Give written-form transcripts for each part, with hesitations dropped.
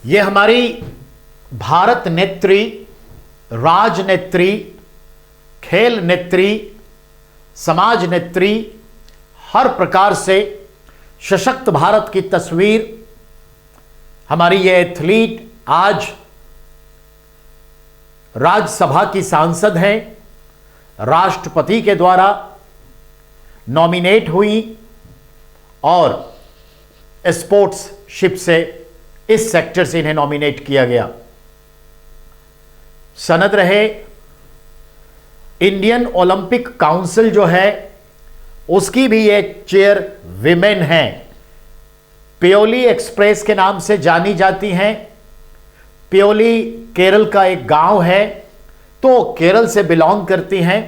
ये हमारी भारत नेत्री, राजनेत्री, खेल नेत्री, समाज नेत्री, हर प्रकार से सशक्त भारत की तस्वीर हमारी ये एथलीट आज राज्यसभा की सांसद हैं, राष्ट्रपति के द्वारा नॉमिनेट हुई और स्पोर्ट्सशिप से इस सेक्टर से इन्हें नॉमिनेट किया गया। सनद रहे इंडियन ओलंपिक काउंसिल जो है उसकी भी ये चेयर विमेन हैं, प्योली एक्सप्रेस के नाम से जानी जाती हैं। प्योली केरल का एक गांव है, तो केरल से बिलोंग करती हैं,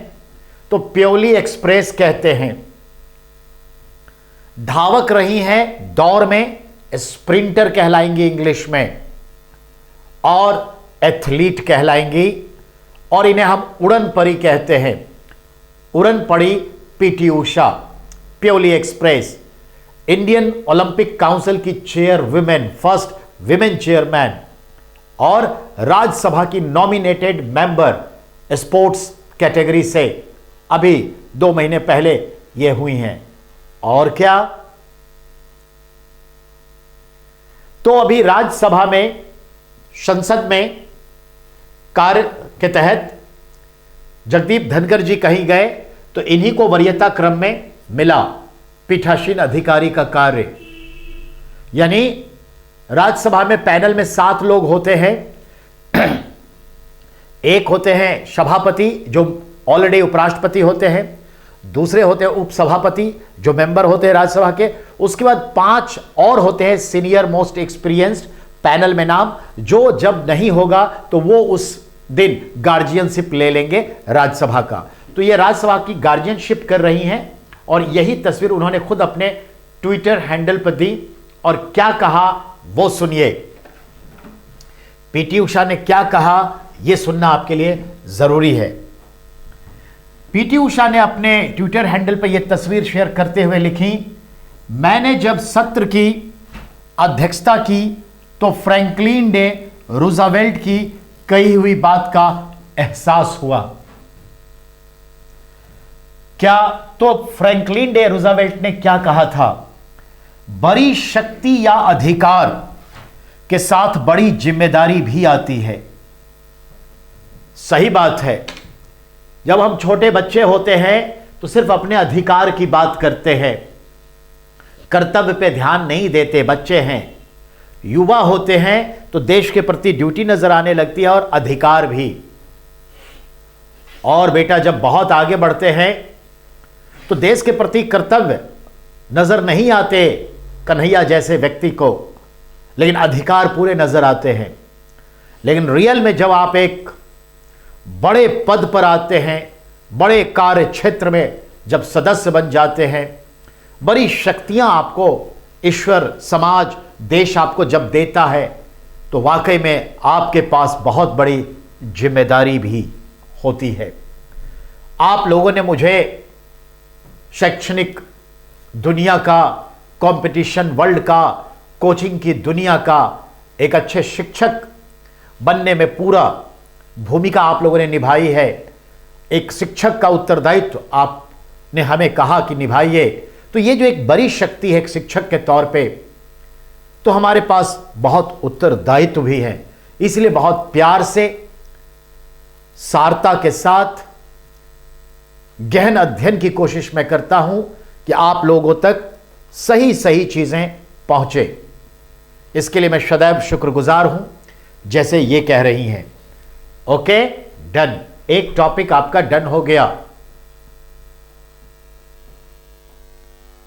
तो प्योली एक्सप्रेस कहते हैं। धावक रही हैं, दौड़ में स्प्रिंटर कहलाएंगी इंग्लिश में, और एथलीट कहलाएंगी, और इन्हें हम उड़न परी कहते हैं। उड़न परी PT Usha, Payyoli express, Indian Olympic council की chair women, first women chairman और राज्यसभा की नॉमिनेटेड मेंबर स्पोर्ट्स कैटेगरी से अभी 2 महीने पहले ये हुई हैं। और क्या, तो अभी राज्यसभा में, संसद में कार्य के तहत जगदीप धनखड़ जी कहीं गए तो इन्हीं को वरीयता क्रम में मिला पीठासीन अधिकारी का कार्य। यानी राज्यसभा में पैनल में 7 लोग होते हैं। एक होते हैं सभापति जो ऑलरेडी उपराष्ट्रपति होते हैं, दूसरे होते हैं उपसभापति जो मेंबर होते हैं राज्यसभा के, उसके बाद 5 और होते हैं सीनियर मोस्ट एक्सपीरियंस्ड पैनल में नाम, जो जब नहीं होगा तो वो उस दिन गार्जियनशिप ले लेंगे राज्यसभा का। तो ये राज्यसभा की गार्जियनशिप कर रही हैं और यही तस्वीर उन्होंने खुद अपने ट्विटर हैंडल पर दी। और क्या कहा वो सुनिए, पीटी उषा ने क्या कहा ये सुनना आपके लिए जरूरी है। पीटी उषा ने अपने ट्विटर हैंडल पर यह तस्वीर शेयर करते हुए लिखी, मैंने जब सत्र की अध्यक्षता की तो फ्रैंकलिन डी रूजवेल्ट की कही हुई बात का एहसास हुआ। क्या, तो फ्रैंकलिन डी रूजवेल्ट ने क्या कहा था, बड़ी शक्ति या अधिकार के साथ बड़ी जिम्मेदारी भी आती है। सही बात है, जब हम छोटे बच्चे होते हैं तो सिर्फ अपने अधिकार की बात करते हैं, कर्तव्य पे ध्यान नहीं देते, बच्चे हैं। युवा होते हैं तो देश के प्रति ड्यूटी नजर आने लगती है और अधिकार भी। और बेटा जब बहुत आगे बढ़ते हैं तो देश के प्रति कर्तव्य नजर नहीं आते कन्हैया जैसे व्यक्ति को, लेकिन अधिकार पूरे नजर आते हैं। लेकिन रियल में जब आप एक बड़े पद पर आते हैं, बड़े कार्य क्षेत्र में जब सदस्य बन जाते हैं, बड़ी शक्तियां आपको ईश्वर, समाज, देश आपको जब देता है, तो वाकई में आपके पास बहुत बड़ी जिम्मेदारी भी होती है। आप लोगों ने मुझे शैक्षणिक दुनिया का, कंपटीशन वर्ल्ड का, कोचिंग की दुनिया का एक अच्छे शिक्षक बनने में पूरा भूमिका आप लोगों ने निभाई है। एक शिक्षक का उत्तरदायित्व आपने हमें कहा कि निभाइए। तो ये जो एक बड़ी शक्ति है एक शिक्षक के तौर पे, तो हमारे पास बहुत उत्तरदायित्व भी है। इसलिए बहुत प्यार से, सारता के साथ गहन अध्ययन की कोशिश मैं करता हूं कि आप लोगों तक सही सही चीजें पहुंचे। इसके लिए मैं सदैव शुक्रगुजार हूं, जैसे ये कह रही हैं। Okay, done. एक टॉपिक आपका डन हो गया।